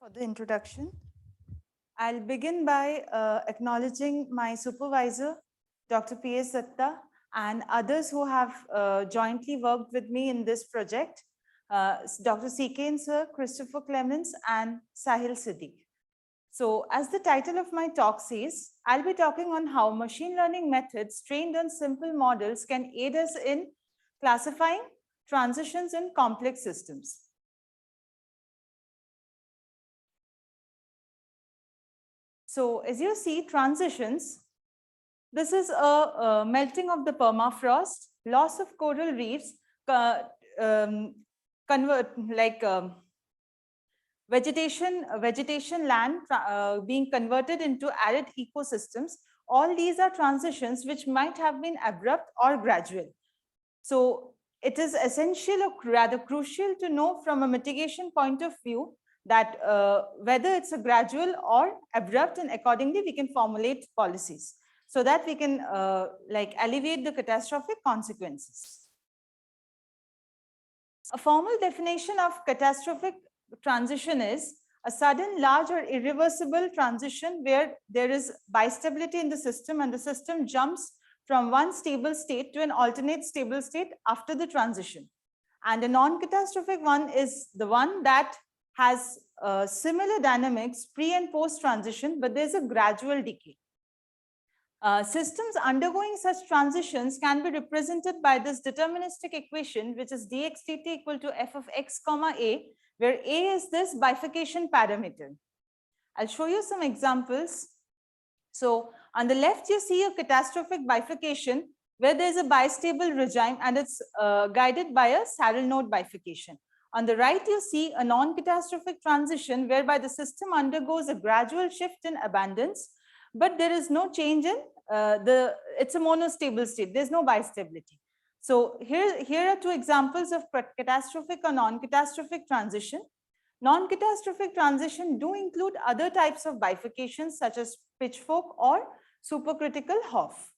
For the introduction. I'll begin by acknowledging my supervisor, Dr. P.S. Dutta, and others who have jointly worked with me in this project, Dr. C.K. Sir, Christopher Clements, and Sahil Siddiq. So as the title of my talk says, I'll be talking on how machine learning methods trained on simple models can aid us in classifying transitions in complex systems. So as you see, transitions, this is a melting of the permafrost, loss of coral reefs, vegetation land being converted into arid ecosystems. All these are transitions which might have been abrupt or gradual. So it is essential or rather crucial to know from a mitigation point of view that whether it's a gradual or abrupt, and accordingly we can formulate policies so that we can alleviate the catastrophic consequences. A formal definition of catastrophic transition is a sudden, large or irreversible transition where there is bistability in the system and the system jumps from one stable state to an alternate stable state after the transition. And a non-catastrophic one is the one that has similar dynamics pre and post transition, but there's a gradual decay. Systems undergoing such transitions can be represented by this deterministic equation, which is dx dt equal to f of x comma a, where a is this bifurcation parameter. I'll show you some examples. So on the left, you see a catastrophic bifurcation where there's a bistable regime and it's guided by a saddle node bifurcation. On the right, you see a non-catastrophic transition whereby the system undergoes a gradual shift in abundance, but there is no change in it's a monostable state. There's no bistability. So here are two examples of catastrophic or non-catastrophic transition. Non-catastrophic transition do include other types of bifurcations such as pitchfork or supercritical Hoff.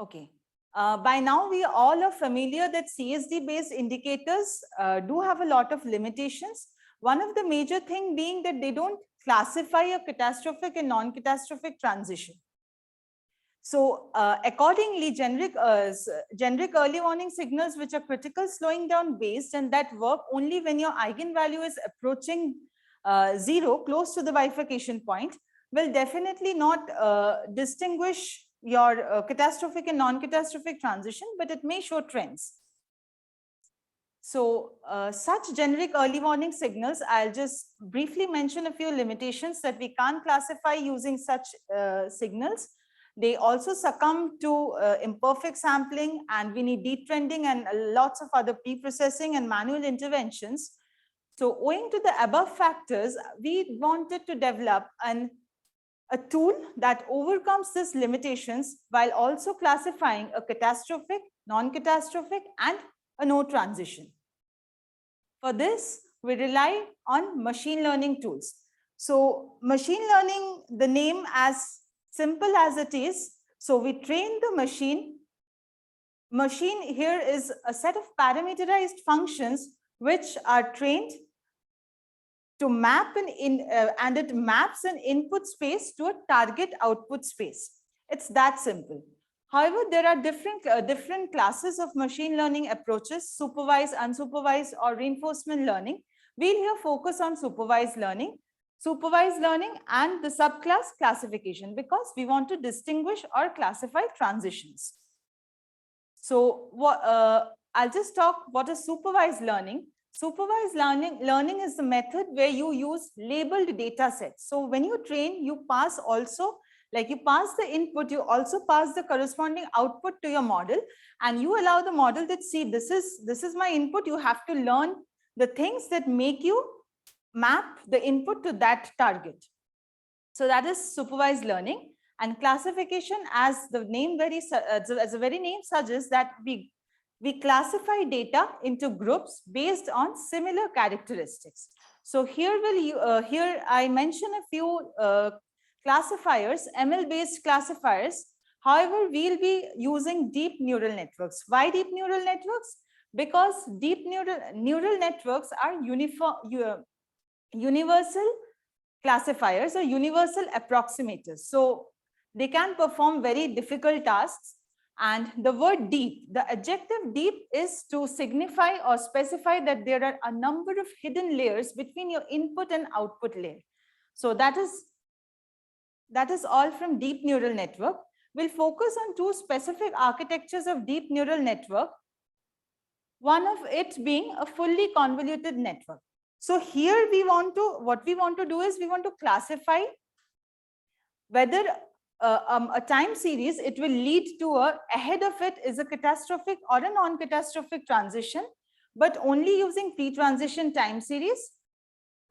Okay. By now, we all are familiar that CSD-based indicators do have a lot of limitations. One of the major things being that they don't classify a catastrophic and non-catastrophic transition. So accordingly, generic early warning signals which are critical slowing down based and that work only when your eigenvalue is approaching 0, close to the bifurcation point, will definitely not distinguish your catastrophic and non-catastrophic transition, but it may show trends. So such generic early warning signals, I'll just briefly mention a few limitations that we can't classify using such signals. They also succumb to imperfect sampling, and we need detrending and lots of other pre-processing and manual interventions. So owing to the above factors, we wanted to develop a tool that overcomes these limitations while also classifying a catastrophic, non-catastrophic, and a no transition. For this, we rely on machine learning tools. So machine learning, the name as simple as it is, so we train the machine. Machine here is a set of parameterized functions which are trained to map and it maps an input space to a target output space. It's that simple. However, there are different classes of machine learning approaches, supervised, unsupervised, or reinforcement learning. We'll here focus on supervised learning and the subclass classification because we want to distinguish or classify transitions. So I'll just talk what is supervised learning. Supervised learning is the method where you use labeled data sets. So when you train, you pass also, like you pass the input, you also pass the corresponding output to your model, and you allow the model that, see, this is my input. You have to learn the things that make you map the input to that target. So that is supervised learning. And classification, as the very name suggests, that we classify data into groups based on similar characteristics. So here I mention a few classifiers, ML-based classifiers. However, we'll be using deep neural networks. Why deep neural networks? Because deep neural networks are universal classifiers or universal approximators. So they can perform very difficult tasks. And the word deep, the adjective deep is to signify or specify that there are a number of hidden layers between your input and output layer. So that is all from deep neural network. We'll focus on two specific architectures of deep neural network. One of it being a fully convoluted network. So here what we want to do is we want to classify whether a time series, it will lead to ahead of it is a catastrophic or a non-catastrophic transition, but only using pre-transition time series,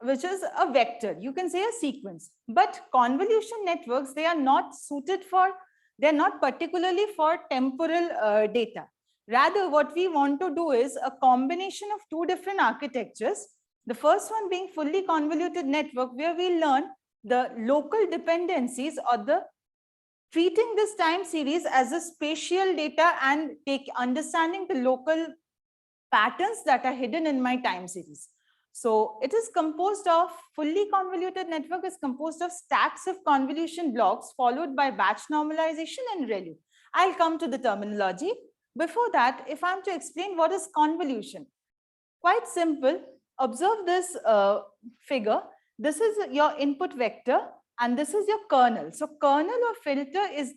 which is a vector. You can say a sequence. But convolution networks, they are not suited for, they're not particularly for temporal data. Rather, what we want to do is a combination of two different architectures. The first one being fully convoluted network, where we learn the local dependencies or the treating this time series as a spatial data and understanding the local patterns that are hidden in my time series. So it is composed of, fully convoluted network is composed of stacks of convolution blocks followed by batch normalization and ReLU. I'll come to the terminology. Before that, if I'm to explain what is convolution, quite simple. Observe this figure. This is your input vector and this is your kernel. So kernel or filter is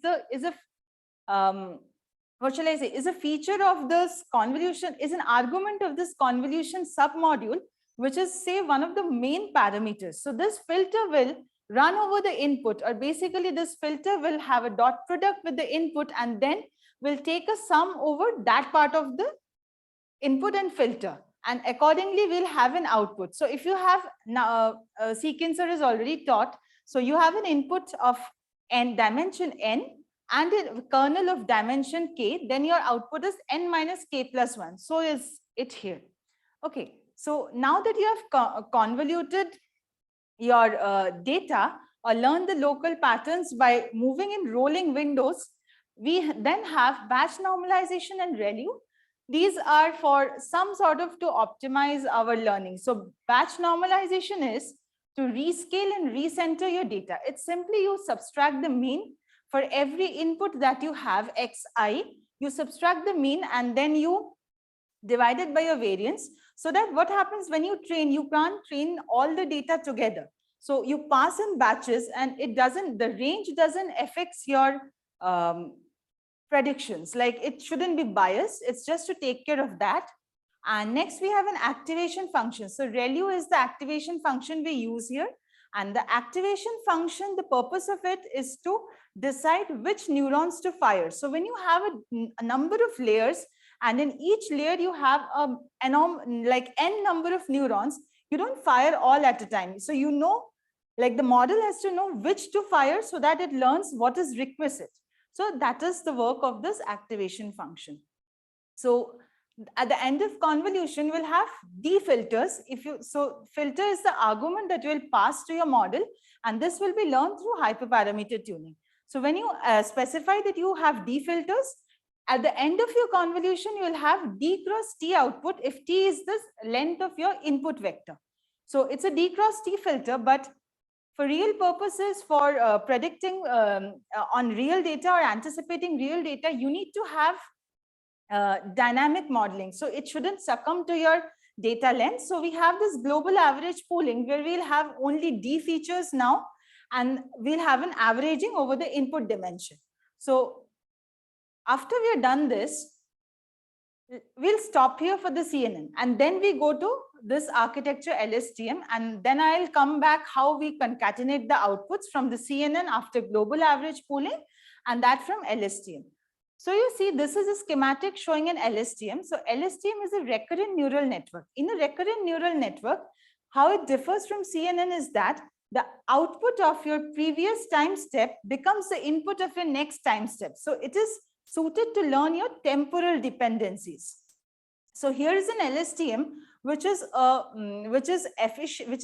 a feature of this convolution, is an argument of this convolution submodule, which is, say, one of the main parameters. So this filter will run over the input, or basically this filter will have a dot product with the input and then will take a sum over that part of the input and filter. And accordingly, we'll have an output. So if you have now, a sequencer is already taught. So you have an input of dimension n and a kernel of dimension k, then your output is n minus k plus 1. So is it here. Okay, so now that you have convoluted your data or learn the local patterns by moving in rolling windows, we then have batch normalization and ReLU. These are for some sort of to optimize our learning. So batch normalization is to rescale and recenter your data. It's simply you subtract the mean for every input that you have, xi, you subtract the mean and then you divide it by your variance, so that what happens when you train, you can't train all the data together. So you pass in batches and it doesn't, the range doesn't affect your predictions. Like it shouldn't be biased. It's just to take care of that. And next we have an activation function. So ReLU is the activation function we use here. And the activation function, the purpose of it is to decide which neurons to fire. So when you have a number of layers and in each layer you have like n number of neurons, you don't fire all at a time. So you know, like the model has to know which to fire so that it learns what is requisite. So that is the work of this activation function. So at the end of convolution, we'll have defilters. So filter is the argument that you will pass to your model, and this will be learned through hyperparameter tuning. So when you specify that you have defilters, at the end of your convolution, you will have D cross T output if T is the length of your input vector. So it's a D cross T filter, but for real purposes, for predicting on real data or anticipating real data, you need to have dynamic modeling. So it shouldn't succumb to your data length. So we have this global average pooling where we'll have only D features now, and we'll have an averaging over the input dimension. So after we are done this, we'll stop here for the CNN and then we go to this architecture LSTM, and then I'll come back how we concatenate the outputs from the CNN after global average pooling and that from LSTM. So you see, this is a schematic showing an LSTM. So LSTM is a recurrent neural network. In a recurrent neural network, how it differs from CNN is that the output of your previous time step becomes the input of your next time step. So it is suited to learn your temporal dependencies. So here is an LSTM, which is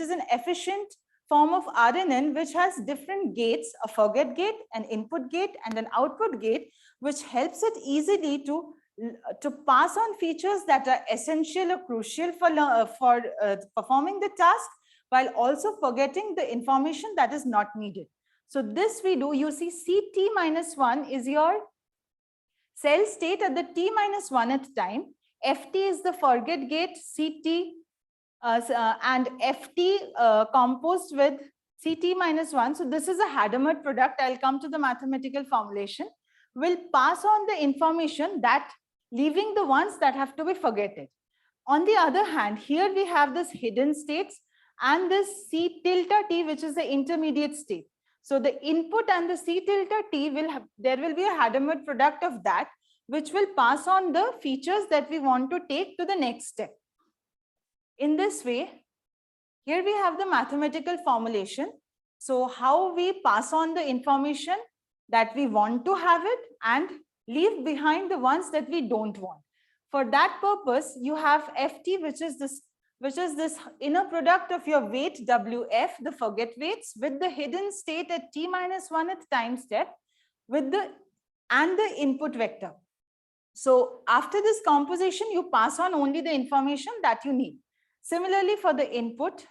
an efficient form of RNN, which has different gates, a forget gate, an input gate, and an output gate, which helps it easily to to pass on features that are essential or crucial for performing the task, while also forgetting the information that is not needed. So this we do, you see Ct minus 1 is your cell state at the t minus 1th time. Ft is the forget gate, Ct and Ft composed with Ct minus 1. So this is a Hadamard product. I'll come to the mathematical formulation. Will pass on the information that leaving the ones that have to be forgotten. On the other hand, here we have this hidden states and this C tilde T, which is the intermediate state. So the input and the C tilde T will have, there will be a Hadamard product of that, which will pass on the features that we want to take to the next step. In this way, here we have the mathematical formulation. So how we pass on the information that we want to have it and leave behind the ones that we don't want. For that purpose, you have Ft, which is this inner product of your weight Wf, the forget weights, with the hidden state at t minus 1th time step, with the input vector. So after this composition, you pass on only the information that you need. Similarly for the input,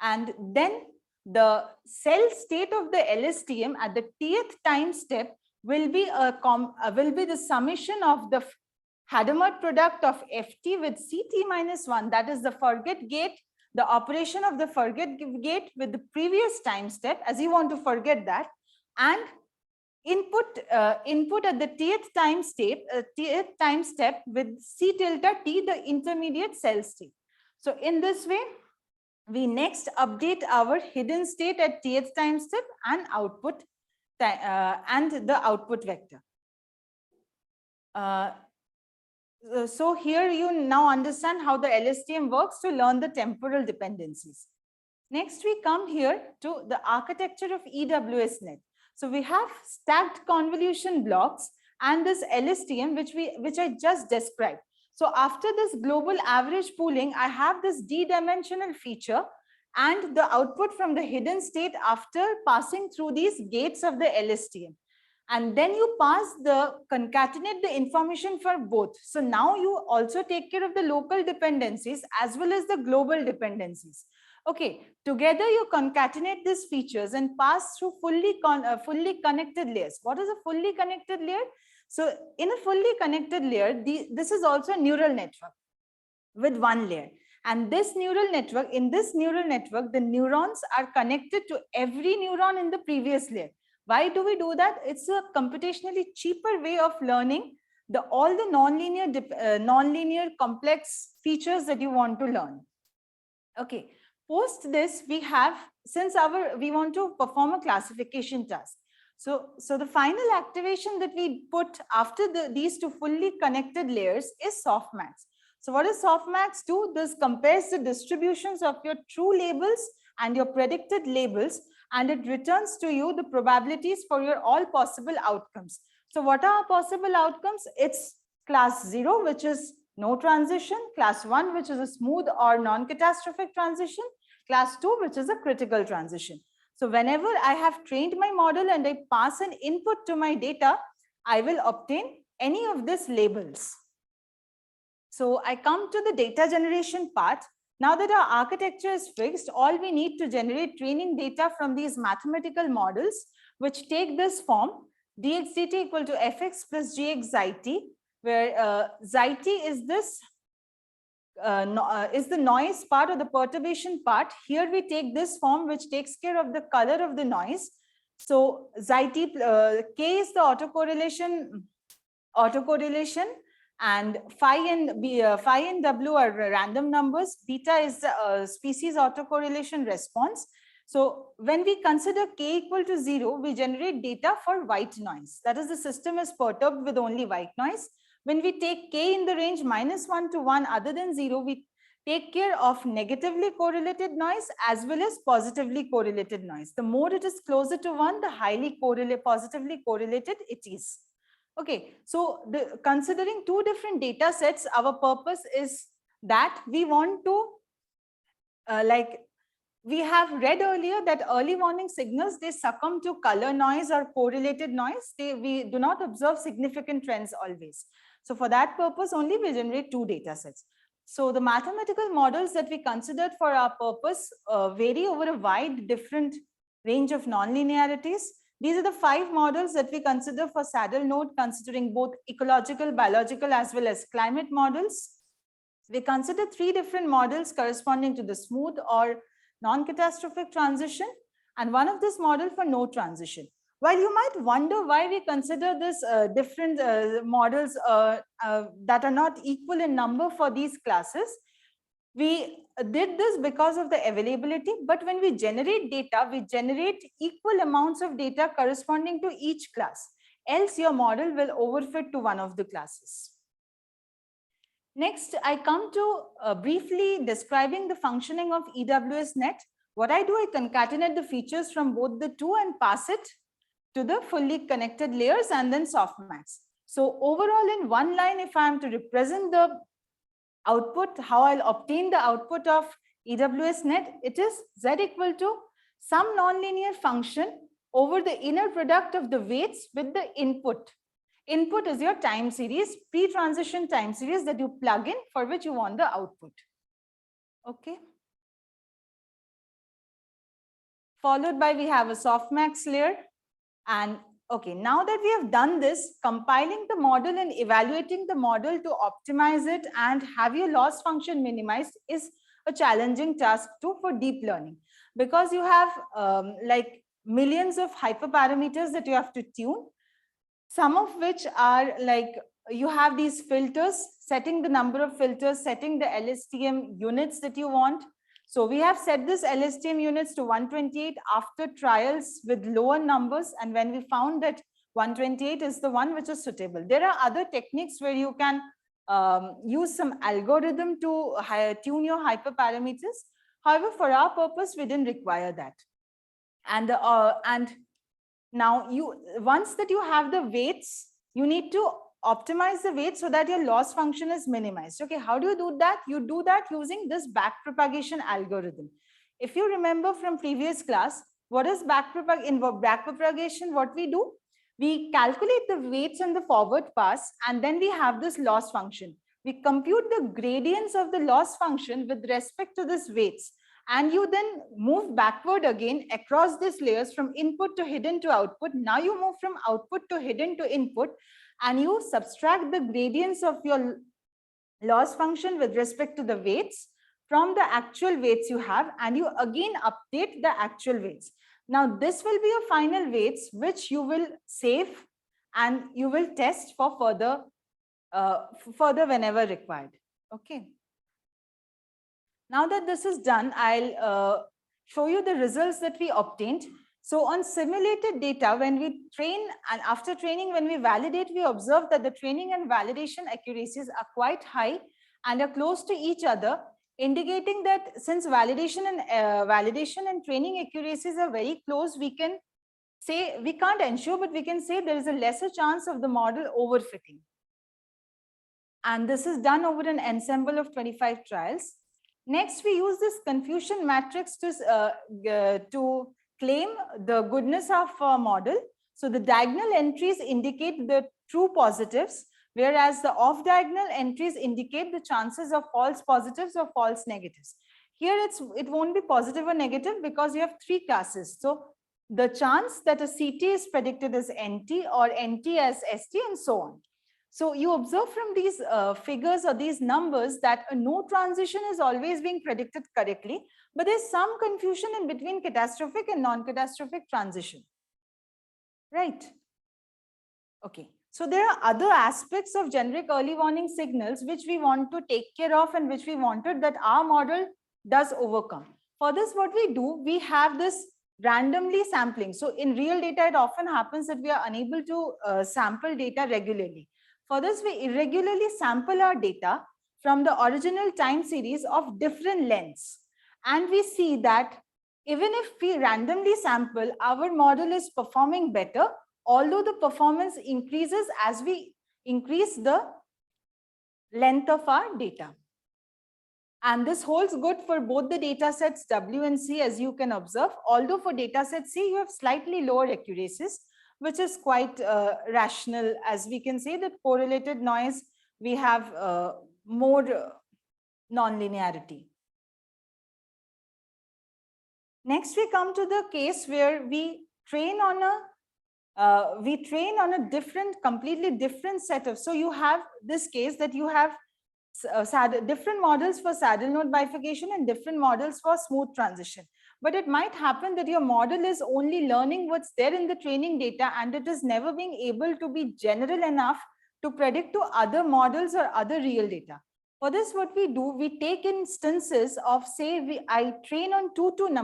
and then the cell state of the LSTM at the tth time step will be the summation of the Hadamard product of Ft with Ct minus 1, that is the forget gate, the operation of the forget gate with the previous time step, as you want to forget that, and input at the tth time step with C tilde T, the intermediate cell state. So in this way, we next update our hidden state at tth time step and output and the output vector. So here you now understand how the LSTM works to learn the temporal dependencies. Next, we come here to the architecture of EWSNet. So we have stacked convolution blocks and this LSTM, which I just described. So after this global average pooling, I have this d-dimensional feature and the output from the hidden state after passing through these gates of the LSTM. And then you concatenate the information for both. So now you also take care of the local dependencies as well as the global dependencies. Okay, together you concatenate these features and pass through fully connected layers. What is a fully connected layer? So in a fully connected layer, this is also a neural network with one layer. And this neural network, in this neural network, the neurons are connected to every neuron in the previous layer. Why do we do that? It's a computationally cheaper way of learning all the nonlinear complex features that you want to learn. Okay, post this, we have, we want to perform a classification task. So the final activation that we put after these two fully connected layers is softmax. So what does softmax do? This compares the distributions of your true labels and your predicted labels, and it returns to you the probabilities for your all possible outcomes. So what are possible outcomes? It's class 0, which is no transition, class 1, which is a smooth or non-catastrophic transition, class 2, which is a critical transition. So whenever I have trained my model and I pass an input to my data, I will obtain any of these labels. So I come to the data generation part. Now that our architecture is fixed, all we need to generate training data from these mathematical models, which take this form, dx dt equal to fx plus gx xi t, where xi t is this is the noise part or the perturbation part. Here we take this form, which takes care of the color of the noise. So xi t, k is the autocorrelation, and phi and w are random numbers. Beta is the species autocorrelation response. So when we consider k equal to 0, we generate data for white noise. That is, the system is perturbed with only white noise. When we take k in the range -1 to 1 other than 0, we take care of negatively correlated noise as well as positively correlated noise. The more it is closer to 1, the highly positively correlated it is. Okay, so considering two different data sets, our purpose is that we want to, we have read earlier that early warning signals, they succumb to color noise or correlated noise. We do not observe significant trends always. So for that purpose only, we generate 2 data sets. So the mathematical models that we considered for our purpose vary over a wide different range of nonlinearities. These are the 5 models that we consider for saddle node, considering both ecological, biological, as well as climate models. We consider 3 different models corresponding to the smooth or non-catastrophic transition, and one of this model for no transition. While you might wonder why we consider this different models that are not equal in number for these classes, we did this because of the availability, but when we generate data, we generate equal amounts of data corresponding to each class. Else your model will overfit to one of the classes. Next, I come to briefly describing the functioning of EWSNet. What I do, I concatenate the features from both the two and pass it to the fully connected layers and then softmax. So overall in one line, if I am to represent the output, how I'll obtain the output of EWSNet, it is Z equal to some nonlinear function over the inner product of the weights with the input. Input is your time series, pre-transition time series that you plug in for which you want the output. Okay. Followed by we have a softmax layer. And okay, now that we have done this, compiling the model and evaluating the model to optimize it and have your loss function minimized is a challenging task too for deep learning, because you have like millions of hyperparameters that you have to tune. Some of which are like, you have these filters, setting the number of filters, setting the LSTM units that you want. So we have set this LSTM units to 128 after trials with lower numbers. And when we found that 128 is the one which is suitable. There are other techniques where you can use some algorithm to tune your hyperparameters. However, for our purpose, we didn't require that. And now once that you have the weights, you need to optimize the weight so that your loss function is minimized. Okay, how do you do that? You do that using this backpropagation algorithm. If you remember from previous class, what is backpropagation? What we do? We calculate the weights in the forward pass, and then we have this loss function. We compute the gradients of the loss function with respect to this weights. And you then move backward again across these layers from input to hidden to output. Now you move from output to hidden to input, and you subtract the gradients of your loss function with respect to the weights from the actual weights you have, and you again update the actual weights. Now this will be your final weights, which you will save and you will test for further whenever required. Okay. Now that this is done, I'll show you the results that we obtained. So on simulated data, when we train and after training, when we validate, we observe that the training and validation accuracies are quite high and are close to each other, indicating that since validation and training accuracies are very close, we can say, we can't ensure, but we can say there is a lesser chance of the model overfitting. And this is done over an ensemble of 25 trials. Next, we use this confusion matrix to claim the goodness of a model. So the diagonal entries indicate the true positives, whereas the off-diagonal entries indicate the chances of false positives or false negatives. Here it won't be positive or negative because you have 3 classes. So the chance that a CT is predicted as NT or NT as ST and so on. So you observe from these figures or these numbers that a no transition is always being predicted correctly, but there's some confusion in between catastrophic and non-catastrophic transition, right? Okay, so there are other aspects of generic early warning signals which we want to take care of and which we wanted that our model does overcome. For this, what we do, we have this randomly sampling. So in real data, it often happens that we are unable to sample data regularly. For this, we irregularly sample our data from the original time series of different lengths. And we see that even if we randomly sample, our model is performing better, although the performance increases as we increase the length of our data. And this holds good for both the data sets W and C, as you can observe, although for data set C, you have slightly lower accuracies, which is quite rational, as we can say that correlated noise we have more non-linearity. Next, we come to the case where we train on a completely different set of. So you have this case that you have different models for saddle node bifurcation and different models for smooth transition. But it might happen that your model is only learning what's there in the training data, and it is never being able to be general enough to predict to other models or other real data. For this, what we do, we take instances of, say, I train on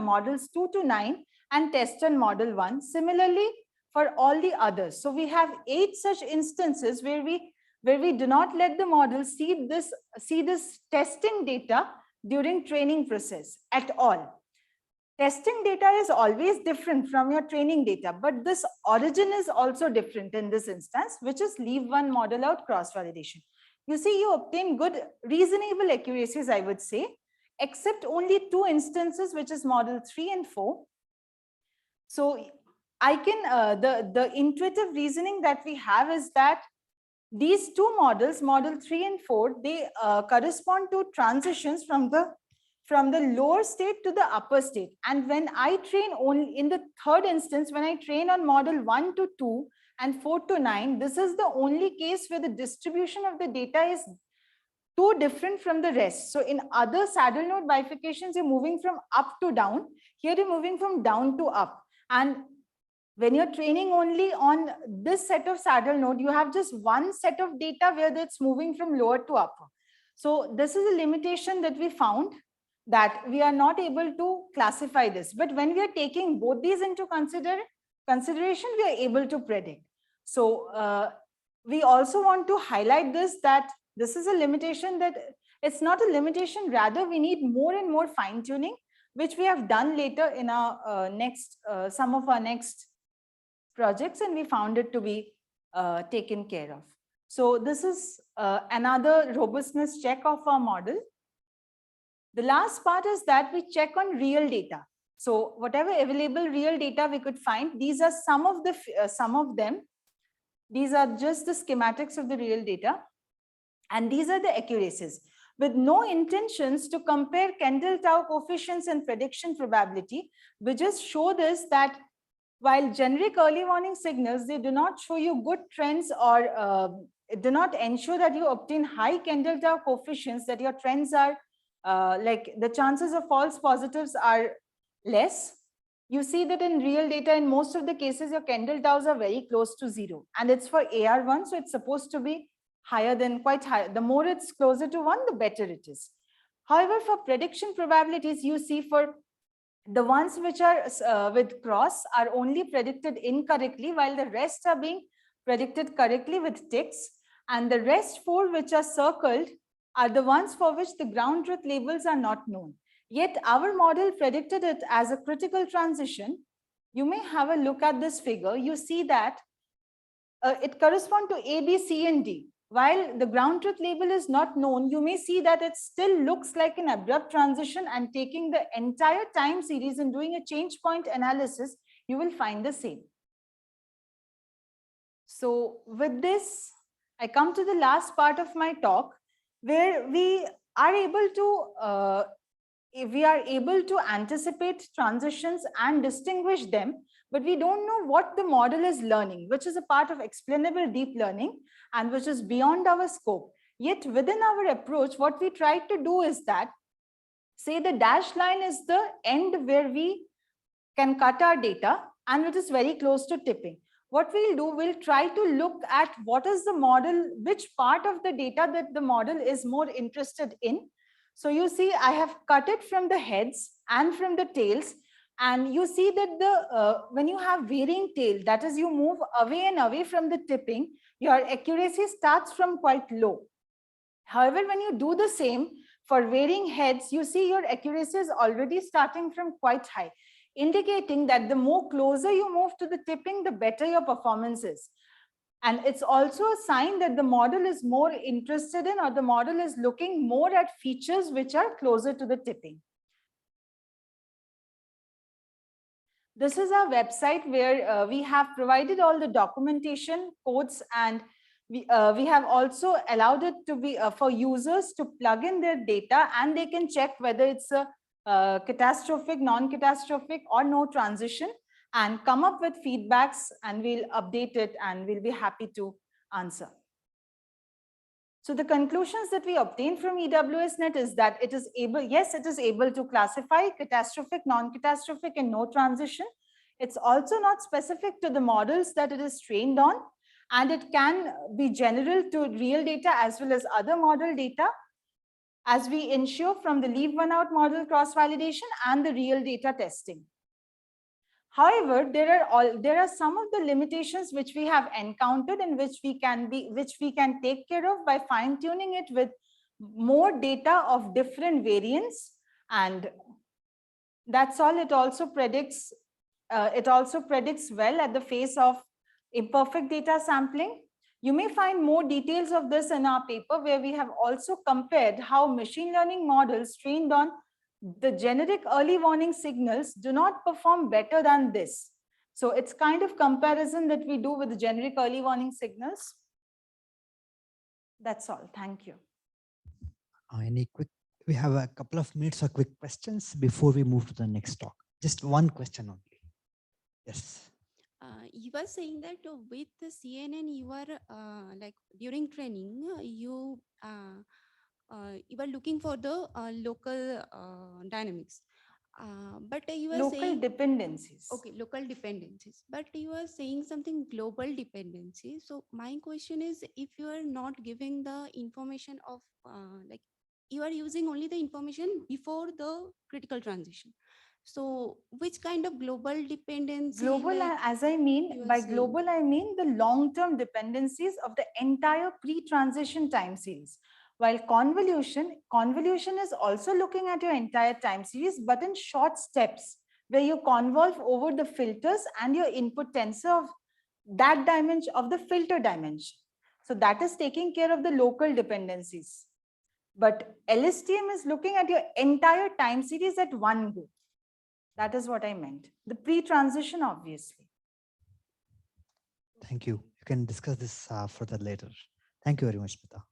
models 2 to 9 and test on model 1. Similarly, for all the others. So we have 8 such instances where we do not let the model see this testing data during training process at all. Testing data is always different from your training data, but this origin is also different in this instance, which is leave one model out cross-validation. You see, you obtain good reasonable accuracies, I would say, except only 2 instances, which is model 3 and 4. So I can, the intuitive reasoning that we have is that these 2 models, model 3 and 4, they correspond to transitions from the lower state to the upper state. And when I train only in the third instance, when I train on model 1 to 2 and 4 to 9, this is the only case where the distribution of the data is too different from the rest. So in other saddle node bifurcations, you're moving from up to down. Here you're moving from down to up. And when you're training only on this set of saddle node, you have just one set of data where it's moving from lower to upper. So this is a limitation that we found, that we are not able to classify this. But when we are taking both these into consideration, we are able to predict. So we also want to highlight this, that this is a limitation, that it's not a limitation, rather we need more and more fine tuning, which we have done later in our some of our next projects, and we found it to be taken care of. So this is another robustness check of our model. The last part is that we check on real data. So whatever available real data we could find, these are some of them. These are just the schematics of the real data. And these are the accuracies. With no intentions to compare Kendall-Tau coefficients and prediction probability, we just show this, that while generic early warning signals, they do not show you good trends or do not ensure that you obtain high Kendall-Tau coefficients, that your trends are like the chances of false positives are less. You see that in real data, in most of the cases, your Kendall-Taus are very close to 0. And it's for AR1, so it's supposed to be higher than, quite high. The more it's closer to 1, the better it is. However, for prediction probabilities, you see for the ones which are with cross are only predicted incorrectly, while the rest are being predicted correctly with ticks. And the rest 4 which are circled are the ones for which the ground truth labels are not known. Yet our model predicted it as a critical transition. You may have a look at this figure. You see that it corresponds to A, B, C, and D. While the ground truth label is not known, you may see that it still looks like an abrupt transition, and taking the entire time series and doing a change point analysis, you will find the same. So with this, I come to the last part of my talk, where we are able to anticipate transitions and distinguish them, but we don't know what the model is learning, which is a part of explainable deep learning and which is beyond our scope. Yet within our approach, what we try to do is that, say the dashed line is the end where we can cut our data, and it is very close to tipping. What we'll do, we'll try to look at what is the model, which part of the data that the model is more interested in. So you see, I have cut it from the heads and from the tails. And you see that when you have varying tail, that is, you move away and away from the tipping, your accuracy starts from quite low. However, when you do the same for varying heads, you see your accuracy is already starting from quite high, indicating that the more closer you move to the tipping, the better your performance is. And it's also a sign that the model is more interested in, or the model is looking more at features which are closer to the tipping. This is our website where we have provided all the documentation, codes, and We have also allowed it to be for users to plug in their data, and they can check whether it's a catastrophic, non-catastrophic, or no transition, and come up with feedbacks, and we'll update it, and we'll be happy to answer. So the conclusions that we obtain from EWSNet is that it is able, yes, it is able to classify catastrophic, non-catastrophic, and no transition. It's also not specific to the models that it is trained on, and it can be general to real data as well as other model data, as we ensure from the leave one out model cross-validation and the real data testing. However, there are some of the limitations which we have encountered, and which we can take care of by fine-tuning it with more data of different variants. And that's all. It also predicts well at the face of imperfect data sampling. You may find more details of this in our paper, where we have also compared how machine learning models trained on the generic early warning signals do not perform better than this. So it's kind of comparison that we do with the generic early warning signals. That's all. Thank you. We have a couple of minutes for quick questions before we move to the next talk. Just one question only. Yes. You were saying that with the CNN, you are like during training, you were looking for the local dynamics. But you were local saying dependencies. Okay, local dependencies. But you are saying something global dependency. So my question is, if you are not giving the information of like you are using only the information before the critical transition. So which kind of global dependency? Global, like, as I mean, by global, I mean the long-term dependencies of the entire pre-transition time series. While convolution is also looking at your entire time series, but in short steps, where you convolve over the filters and your input tensor of that dimension, of the filter dimension. So that is taking care of the local dependencies. But LSTM is looking at your entire time series at one go. That is what I meant. The pre-transition, obviously. Thank you. You can discuss this further later. Thank you very much, Smita.